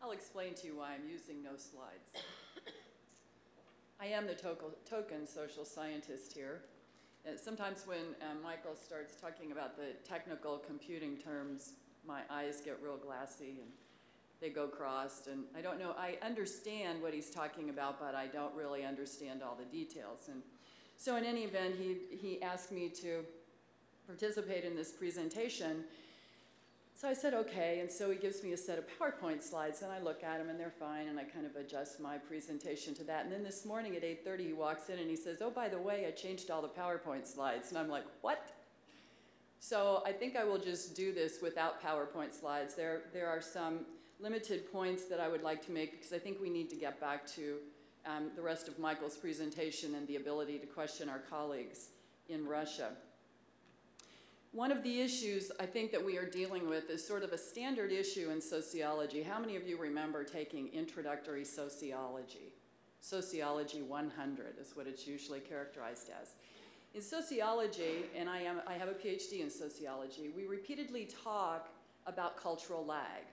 I'll explain to you why I'm using no slides. I am the token social scientist here. Sometimes when Michael starts talking about the technical computing terms, my eyes get real glassy and they go crossed, and I don't know, I understand what he's talking about, but I don't really understand all the details. And so in any event, he asked me to participate in this presentation. So I said, okay, and so he gives me a set of PowerPoint slides, and I look at them, and they're fine, and I kind of adjust my presentation to that. And then this morning at 8:30, he walks in, and he says, oh, by the way, I changed all the PowerPoint slides. And I'm like, what? So I think I will just do this without PowerPoint slides. There are some limited points that I would like to make, because I think we need to get back to the rest of Michael's presentation and the ability to question our colleagues in Russia. One of the issues I think that we are dealing with is sort of a standard issue in sociology. How many of you remember taking introductory sociology? Sociology 100 is what it's usually characterized as. In sociology, and I have a PhD in sociology, we repeatedly talk about cultural lag.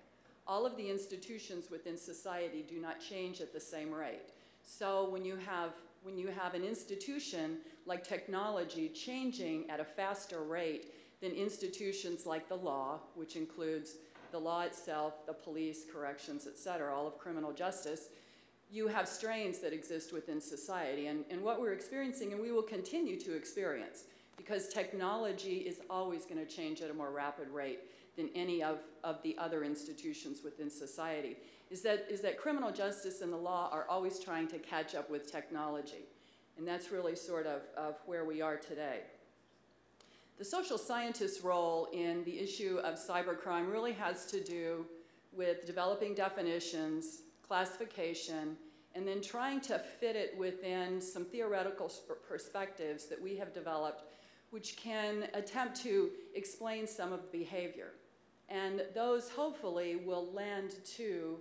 All of the institutions within society do not change at the same rate. So when you have an institution like technology changing at a faster rate than institutions like the law, which includes the law itself, the police, corrections, et cetera, all of criminal justice, you have strains that exist within society. And what we're experiencing, and we will continue to experience, because technology is always going to change at a more rapid rate than any of the other institutions within society, is that criminal justice and the law are always trying to catch up with technology. And that's really sort of where we are today. The social scientist's role in the issue of cybercrime really has to do with developing definitions, classification, and then trying to fit it within some theoretical perspectives that we have developed, which can attempt to explain some of the behavior. And those hopefully will lend to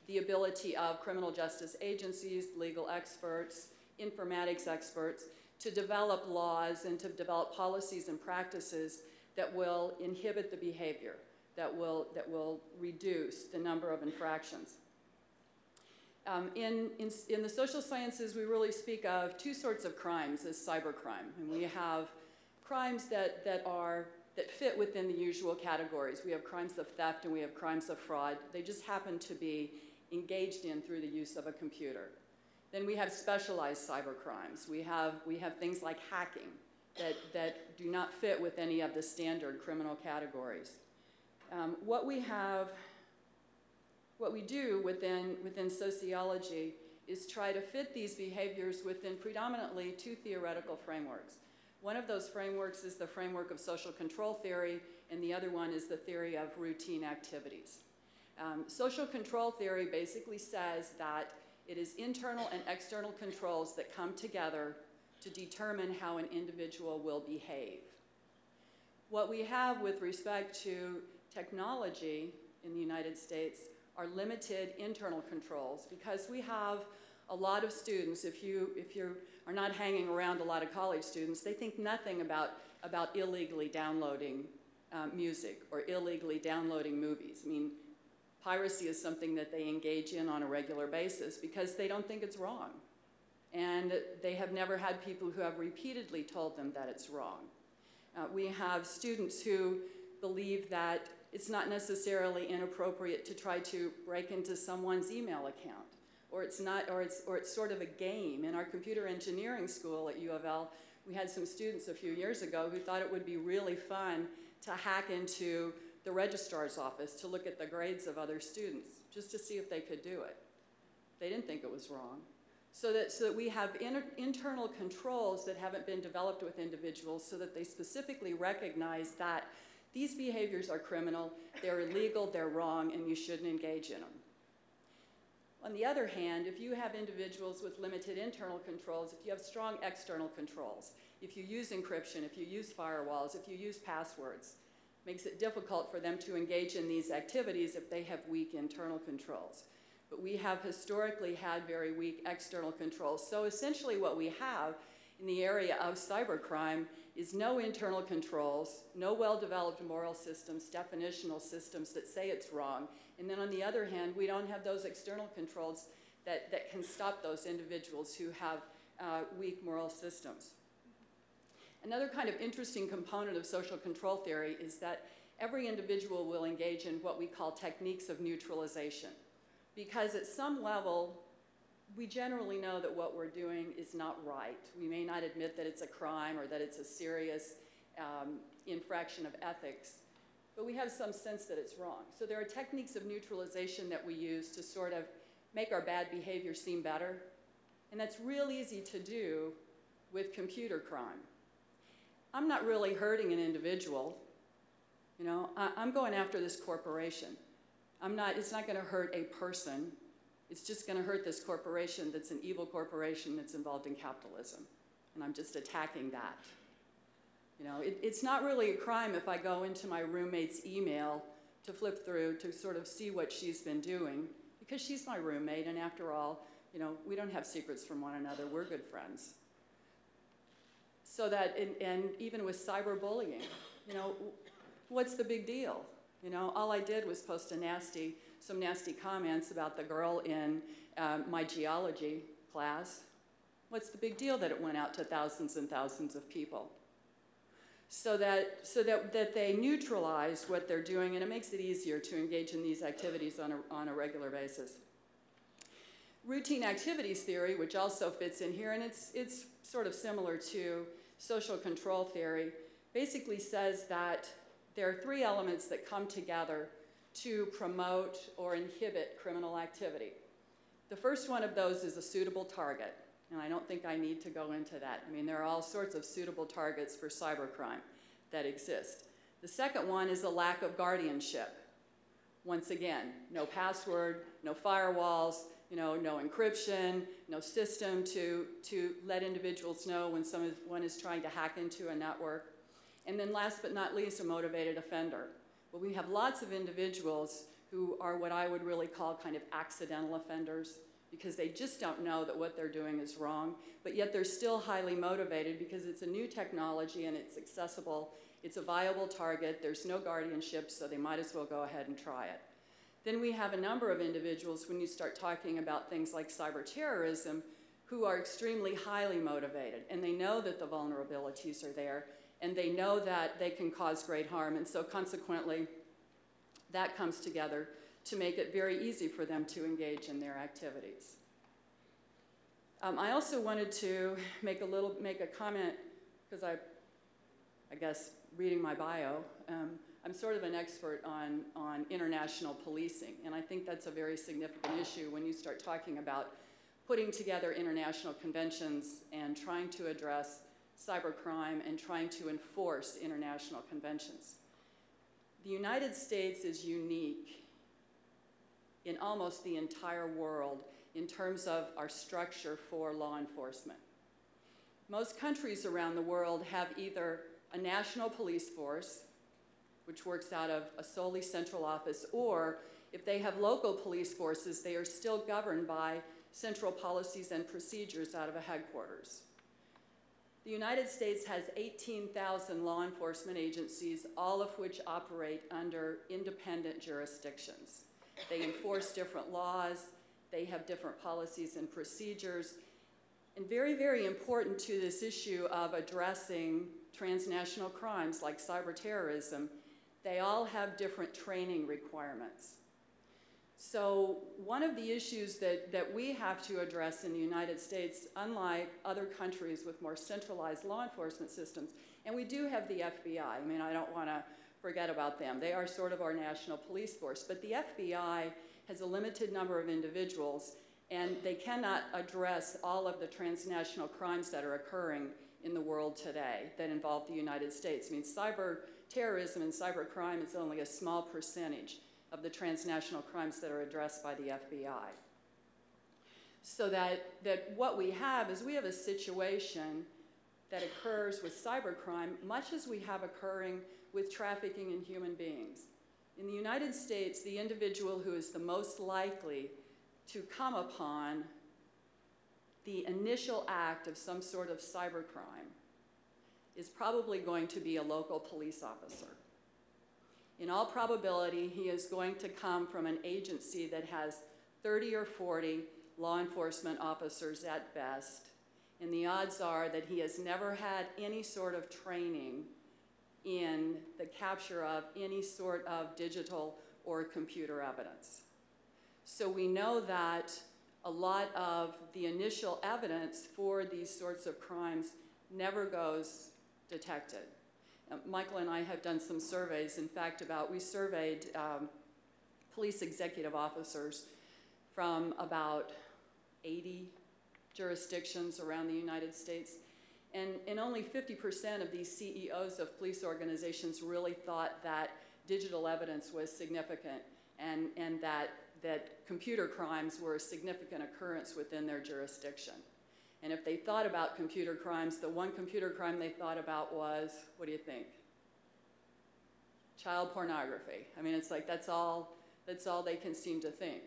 the ability of criminal justice agencies, legal experts, informatics experts, to develop laws and to develop policies and practices that will inhibit the behavior, that will reduce the number of infractions. In the social sciences, we really speak of two sorts of crimes as cybercrime. And we have crimes that fit within the usual categories. We have crimes of theft and we have crimes of fraud. They just happen to be engaged in through the use of a computer. Then we have specialized cybercrimes. We have things like hacking that do not fit with any of the standard criminal categories. What we do within sociology is try to fit these behaviors within predominantly two theoretical frameworks. One of those frameworks is the framework of social control theory, and the other one is the theory of routine activities. Social control theory basically says that it is internal and external controls that come together to determine how an individual will behave. What we have with respect to technology in the United States are limited internal controls, because we have a lot of students, if you are not hanging around a lot of college students, they think nothing about illegally downloading music or illegally downloading movies. I mean, piracy is something that they engage in on a regular basis because they don't think it's wrong. And they have never had people who have repeatedly told them that it's wrong. We have students who believe that it's not necessarily inappropriate to try to break into someone's email account, or it's sort of a game. In our computer engineering school at U of L, we had some students a few years ago who thought it would be really fun to hack into the registrar's office to look at the grades of other students, just to see if they could do it. They didn't think it was wrong. So that we have internal controls that haven't been developed with individuals so that they specifically recognize that these behaviors are criminal, they're illegal, they're wrong, and you shouldn't engage in them. On the other hand, if you have individuals with limited internal controls, if you have strong external controls, if you use encryption, if you use firewalls, if you use passwords, it makes it difficult for them to engage in these activities if they have weak internal controls. But we have historically had very weak external controls. So essentially what we have in the area of cybercrime is no internal controls, no well-developed moral systems, definitional systems that say it's wrong. And then on the other hand, we don't have those external controls that can stop those individuals who have weak moral systems. Another kind of interesting component of social control theory is that every individual will engage in what we call techniques of neutralization. Because at some level, we generally know that what we're doing is not right. We may not admit that it's a crime or that it's a serious infraction of ethics, but we have some sense that it's wrong. So there are techniques of neutralization that we use to sort of make our bad behavior seem better, and that's real easy to do with computer crime. I'm not really hurting an individual. You know, I'm going after this corporation. It's not going to hurt a person. It's just going to hurt this corporation that's an evil corporation that's involved in capitalism. And I'm just attacking that. You know, it's not really a crime if I go into my roommate's email to flip through to sort of see what she's been doing, because she's my roommate, and after all, you know, we don't have secrets from one another. We're good friends. So that, and even with cyberbullying, you know, what's the big deal? You know, all I did was post some nasty comments about the girl in my geology class. What's the big deal that it went out to thousands and thousands of people? So that they neutralize what they're doing, and it makes it easier to engage in these activities on a regular basis. Routine activities theory, which also fits in here, and it's sort of similar to social control theory, basically says that there are three elements that come together to promote or inhibit criminal activity. The first one of those is a suitable target, and I don't think I need to go into that. I mean, there are all sorts of suitable targets for cybercrime that exist. The second one is a lack of guardianship. Once again, no password, no firewalls, you know, no encryption, no system to let individuals know when someone is trying to hack into a network. And then last but not least, a motivated offender. Well, we have lots of individuals who are what I would really call kind of accidental offenders, because they just don't know that what they're doing is wrong, but yet they're still highly motivated because it's a new technology and it's accessible, it's a viable target, there's no guardianship, so they might as well go ahead and try it. Then we have a number of individuals, when you start talking about things like cyber terrorism, who are extremely highly motivated, and they know that the vulnerabilities are there, and they know that they can cause great harm, and so consequently, that comes together to make it very easy for them to engage in their activities. I also wanted to make a comment, because I guess reading my bio, I'm sort of an expert on international policing, and I think that's a very significant issue when you start talking about putting together international conventions and trying to address cybercrime and trying to enforce international conventions. The United States is unique in almost the entire world in terms of our structure for law enforcement. Most countries around the world have either a national police force, which works out of a solely central office, or if they have local police forces, they are still governed by central policies and procedures out of a headquarters. The United States has 18,000 law enforcement agencies, all of which operate under independent jurisdictions. They enforce different laws, they have different policies and procedures, and very, very important to this issue of addressing transnational crimes like cyber terrorism, they all have different training requirements. So one of the issues that we have to address in the United States, unlike other countries with more centralized law enforcement systems, and we do have the FBI, I mean, I don't want to forget about them. They are sort of our national police force, but the FBI has a limited number of individuals, and they cannot address all of the transnational crimes that are occurring in the world today that involve the United States. I mean, cyber terrorism and cybercrime is only a small percentage of the transnational crimes that are addressed by the FBI. So that what we have is we have a situation that occurs with cybercrime much as we have occurring with trafficking in human beings. In the United States, the individual who is the most likely to come upon the initial act of some sort of cybercrime is probably going to be a local police officer. In all probability, he is going to come from an agency that has 30 or 40 law enforcement officers at best, and the odds are that he has never had any sort of training in the capture of any sort of digital or computer evidence. So we know that a lot of the initial evidence for these sorts of crimes never goes detected. Michael and I have done some surveys, in fact, we surveyed police executive officers from about 80 jurisdictions around the United States, and only 50% of these CEOs of police organizations really thought that digital evidence was significant and that computer crimes were a significant occurrence within their jurisdiction. And if they thought about computer crimes, the one computer crime they thought about was, what do you think? Child pornography. I mean, it's like that's all they can seem to think.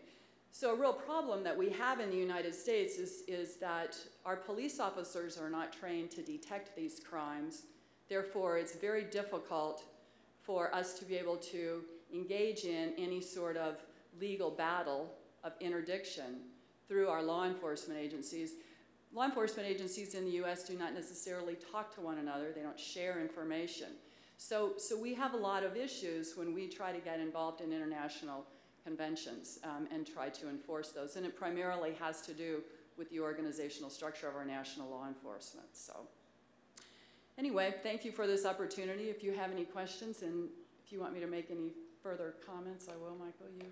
So a real problem that we have in the United States is that our police officers are not trained to detect these crimes. Therefore, it's very difficult for us to be able to engage in any sort of legal battle of interdiction through our law enforcement agencies. Law enforcement agencies in the US do not necessarily talk to one another. They don't share information. So we have a lot of issues when we try to get involved in international conventions and try to enforce those. And it primarily has to do with the organizational structure of our national law enforcement. So anyway, thank you for this opportunity. If you have any questions and if you want me to make any further comments, I will. Michael, you?